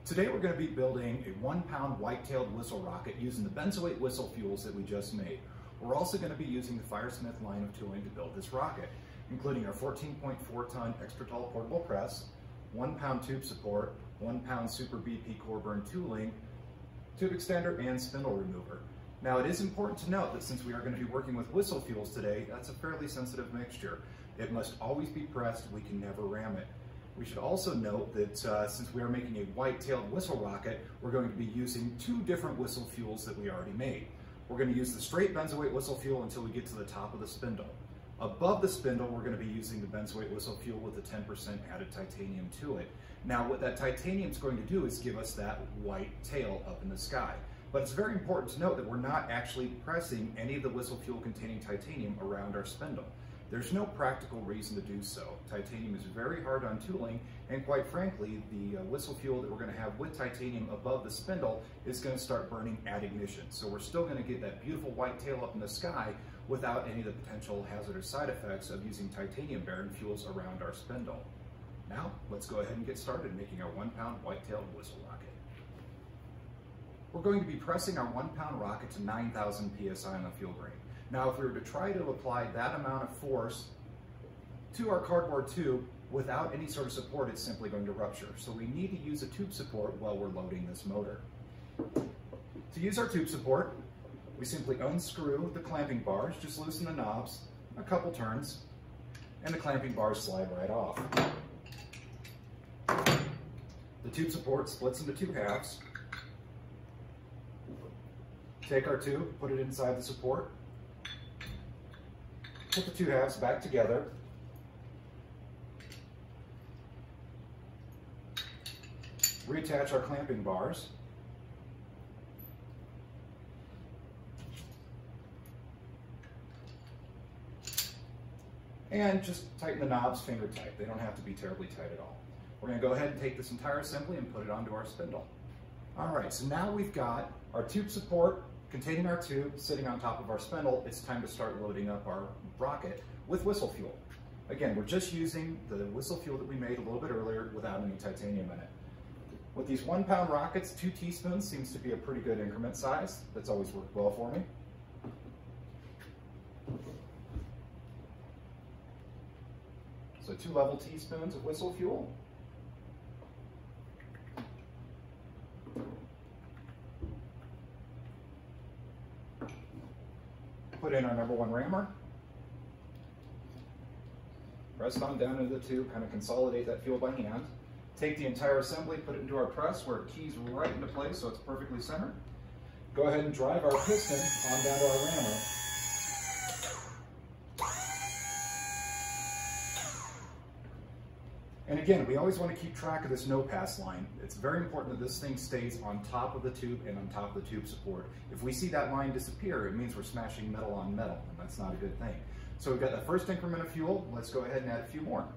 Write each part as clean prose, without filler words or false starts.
Today we're going to be building a 1-pound white-tailed whistle rocket using the benzoate whistle fuels that we just made. We're also going to be using the Firesmith line of tooling to build this rocket, including our 14.4-ton extra tall portable press, 1-pound tube support, 1-pound Super BP core burn tooling, tube extender, and spindle remover. Now, it is important to note that since we are going to be working with whistle fuels today, that's a fairly sensitive mixture. It must always be pressed. We can never ram it. We should also note that since we are making a white-tailed whistle rocket, we're going to be using 2 different whistle fuels that we already made. We're going to use the straight benzoate whistle fuel until we get to the top of the spindle. Above the spindle, we're going to be using the benzoate whistle fuel with a 10% added titanium to it. Now, what that titanium is going to do is give us that white tail up in the sky. But it's very important to note that we're not actually pressing any of the whistle fuel containing titanium around our spindle. There's no practical reason to do so. Titanium is very hard on tooling, and quite frankly, the whistle fuel that we're going to have with titanium above the spindle is going to start burning at ignition. So we're still going to get that beautiful white tail up in the sky without any of the potential hazardous side effects of using titanium-bearing fuels around our spindle. Now, let's go ahead and get started making our 1-pound white-tailed whistle rocket. We're going to be pressing our 1-pound rocket to 9,000 psi on the fuel grain. Now, if we were to try to apply that amount of force to our cardboard tube without any sort of support, it's simply going to rupture. So we need to use a tube support while we're loading this motor. To use our tube support, we simply unscrew the clamping bars, just loosen the knobs, a couple turns, and the clamping bars slide right off. The tube support splits into 2 halves. Take our tube, put it inside the support, put the 2 halves back together, reattach our clamping bars, and just tighten the knobs finger tight. They don't have to be terribly tight at all. We're going to go ahead and take this entire assembly and put it onto our spindle. All right, so now we've got our tube support containing our tube sitting on top of our spindle. It's time to start loading up our rocket with whistle fuel. Again, we're just using the whistle fuel that we made a little bit earlier without any titanium in it. With these 1-pound rockets, 2 teaspoons seems to be a pretty good increment size. That's always worked well for me. So 2 level teaspoons of whistle fuel. Put in our number 1 rammer. Press on down into the tube, kind of consolidate that fuel by hand. Take the entire assembly, put it into our press where it keys right into place so it's perfectly centered. Go ahead and drive our piston on down to our rammer. And again, we always want to keep track of this no-pass line. It's very important that this thing stays on top of the tube and on top of the tube support. If we see that line disappear, it means we're smashing metal on metal, and that's not a good thing. So we've got the first increment of fuel. Let's go ahead and add a few more.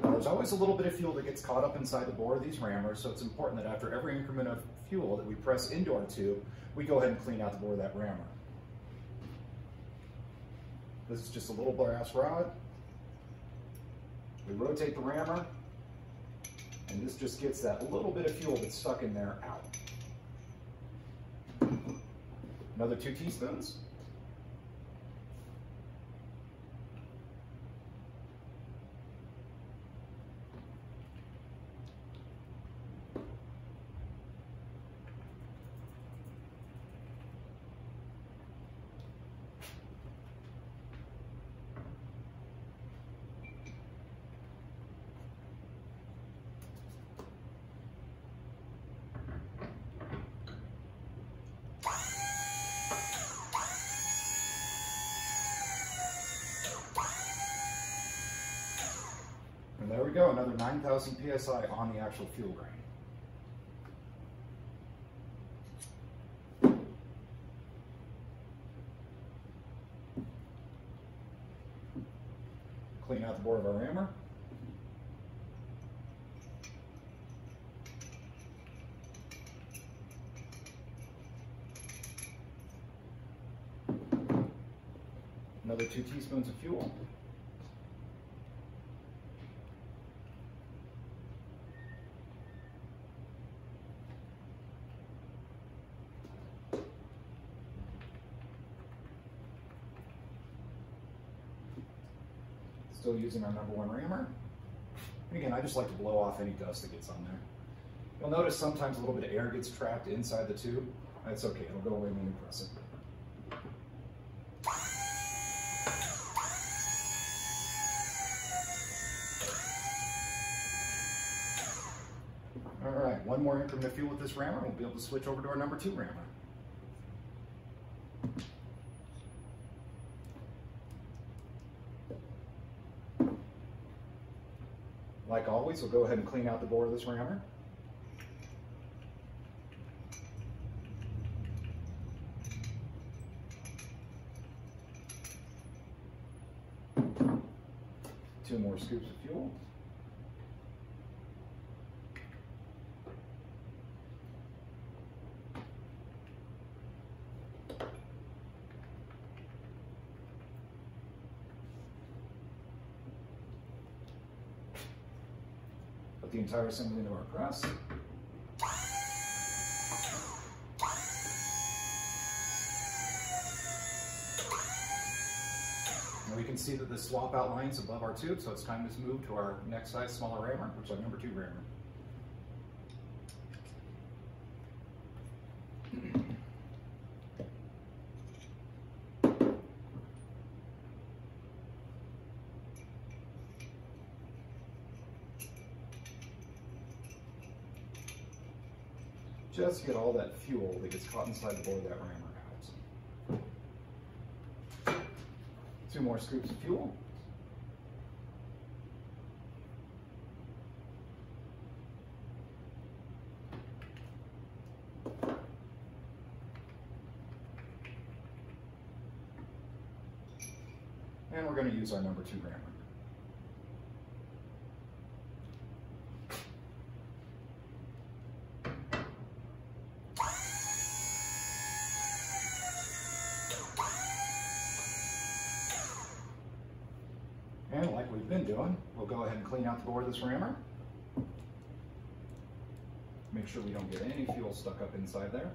There's always a little bit of fuel that gets caught up inside the bore of these rammers, so it's important that after every increment of fuel that we press into our tube, we go ahead and clean out the bore of that rammer. This is just a little brass rod. We rotate the rammer, and this just gets that little bit of fuel that's stuck in there out. Another 2 teaspoons. And there we go, another 9,000 psi on the actual fuel grain. Clean out the bore of our rammer. Another 2 teaspoons of fuel. Still using our #1 rammer. And again, I just like to blow off any dust that gets on there. You'll notice sometimes a little bit of air gets trapped inside the tube. That's okay, it'll go away when we press it. All right, one more increment of fuel with this rammer, we'll be able to switch over to our #2 rammer. Like always, we'll go ahead and clean out the bore of this rammer. Two more scoops of fuel. Put the entire assembly into our press. And we can see that the swap out line's above our tube, so it's time to move to our next size smaller rammer, which is our #2 rammer. Just get all that fuel that gets caught inside the bore of that rammer out. 2 more scoops of fuel. And we're going to use our #2 rammer. And like we've been doing, we'll go ahead and clean out the bore of this rammer. Make sure we don't get any fuel stuck up inside there.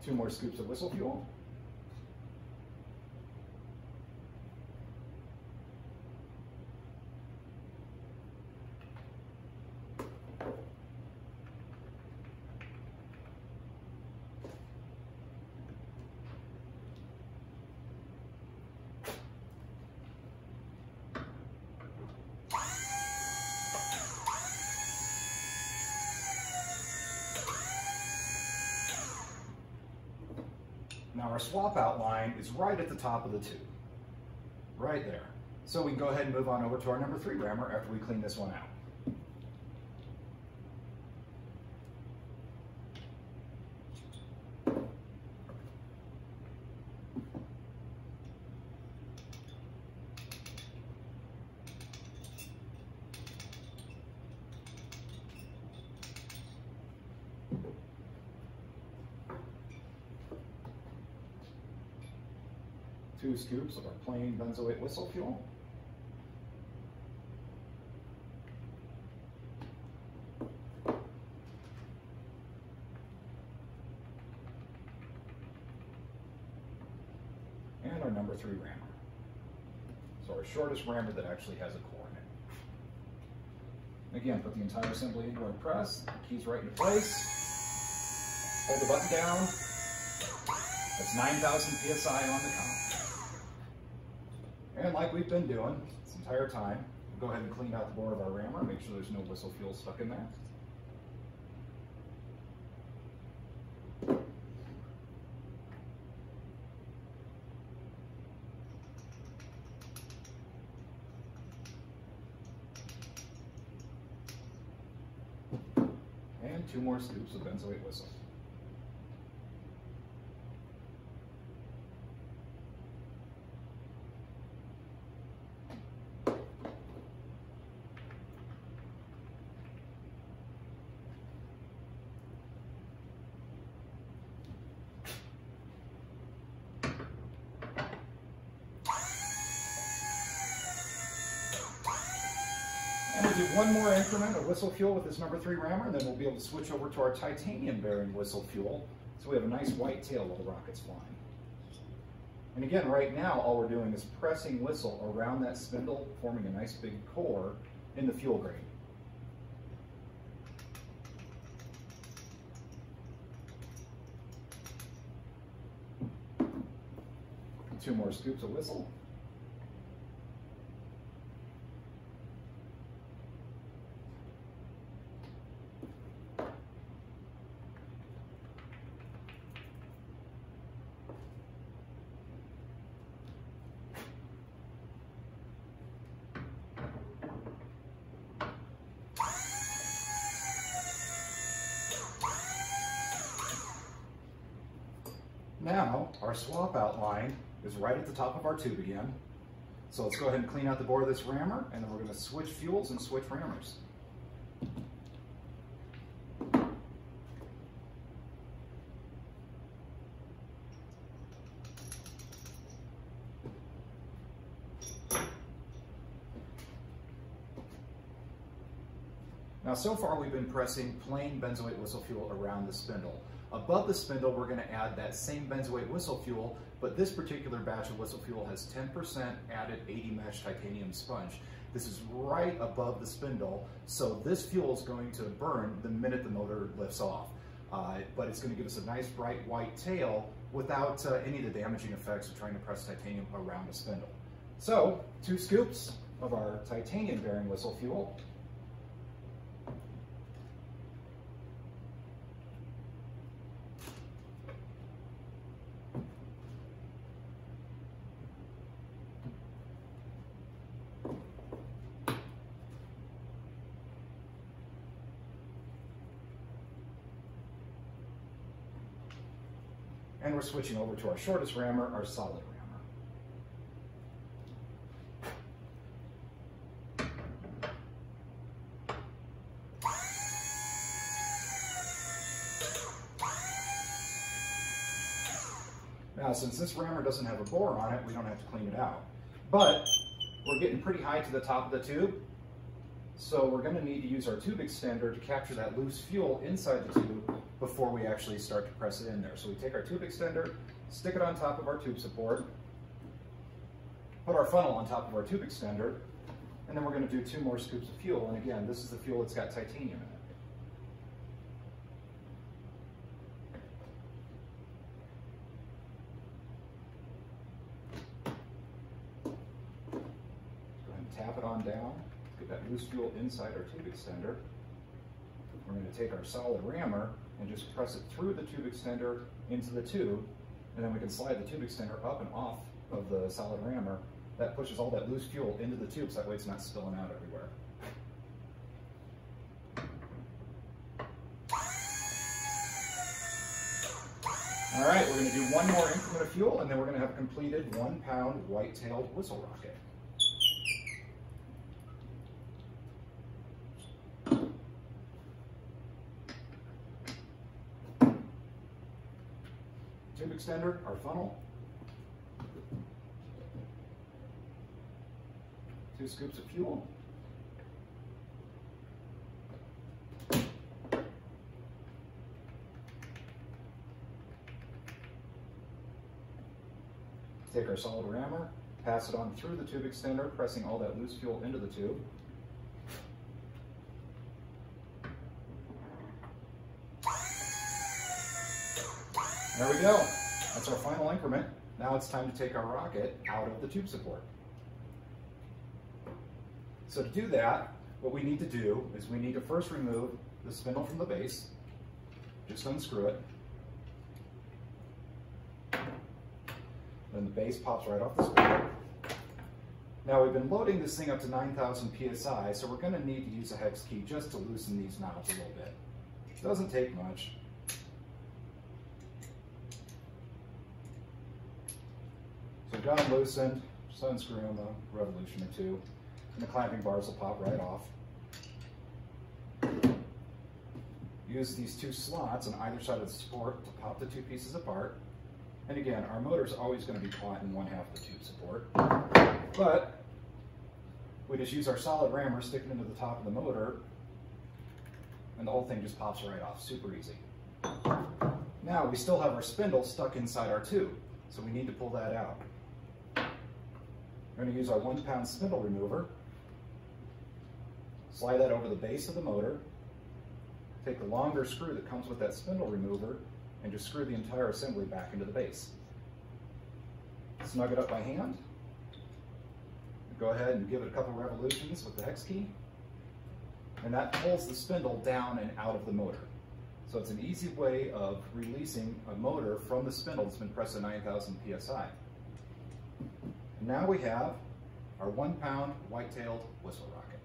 Two more scoops of whistle fuel. Now our swap out line is right at the top of the tube, right there. So we can go ahead and move on over to our #3 rammer after we clean this one out. Two scoops of our plain benzoate whistle fuel. And our #3 rammer. So our shortest rammer that actually has a core in it. Again, put the entire assembly into our press, keys right into place. Hold the button down. That's 9,000 PSI on the count. And like we've been doing this entire time, we'll go ahead and clean out the bore of our rammer, make sure there's no whistle fuel stuck in there. And 2 more scoops of benzoate whistle. And we'll do one more increment of whistle fuel with this number 3 rammer, and then we'll be able to switch over to our titanium bearing whistle fuel, so we have a nice white tail while the rocket's flying. And again, right now, all we're doing is pressing whistle around that spindle, forming a nice big core in the fuel grate. Two more scoops of whistle. Now, our swap out line is right at the top of our tube again. So let's go ahead and clean out the bore of this rammer, and then we're going to switch fuels and switch rammers. Now, so far we've been pressing plain benzoate whistle fuel around the spindle. Above the spindle, we're going to add that same benzoate whistle fuel, but this particular batch of whistle fuel has 10% added 80 mesh titanium sponge. This is right above the spindle, so this fuel is going to burn the minute the motor lifts off. But it's going to give us a nice bright white tail without any of the damaging effects of trying to press titanium around the spindle. So, 2 scoops of our titanium bearing whistle fuel. And we're switching over to our shortest rammer, our solid rammer. Now, since this rammer doesn't have a bore on it, we don't have to clean it out. But we're getting pretty high to the top of the tube, so we're going to need to use our tube extender to capture that loose fuel inside the tube before we actually start to press it in there. So we take our tube extender, stick it on top of our tube support, put our funnel on top of our tube extender, and then we're going to do 2 more scoops of fuel. And again, this is the fuel that's got titanium in it. Go ahead and tap it on down, get that loose fuel inside our tube extender. We're going to take our solid rammer and just press it through the tube extender into the tube, and then we can slide the tube extender up and off of the solid rammer. That pushes all that loose fuel into the tube, so that way it's not spilling out everywhere. All right, we're going to do 1 more increment of fuel, and then we're going to have a completed 1-pound white-tailed whistle rocket. Tube extender, our funnel, 2 scoops of fuel, take our solid rammer, pass it on through the tube extender, pressing all that loose fuel into the tube. There we go. That's our final increment. Now it's time to take our rocket out of the tube support. So to do that, what we need to do is we need to first remove the spindle from the base. Just unscrew it. Then the base pops right off the spindle. Now we've been loading this thing up to 9,000 PSI, so we're going to need to use a hex key just to loosen these knobs a little bit. It doesn't take much. So we've got them loosened, just unscrew them a revolution or 2, and the clamping bars will pop right off. Use these 2 slots on either side of the support to pop the 2 pieces apart. And again, our motor is always going to be caught in 1/2 of the tube support. But We just use our solid rammer, stick it into the top of the motor, and the whole thing just pops right off, super easy. Now we still have our spindle stuck inside our tube, so we need to pull that out. We're going to use our 1 pound spindle remover, slide that over the base of the motor, take the longer screw that comes with that spindle remover, and just screw the entire assembly back into the base. Snug it up by hand. Go ahead and give it a couple revolutions with the hex key, and that pulls the spindle down and out of the motor. So it's an easy way of releasing a motor from the spindle that's been pressed at 9,000 psi. And now we have our 1 pound white-tailed whistle rocket.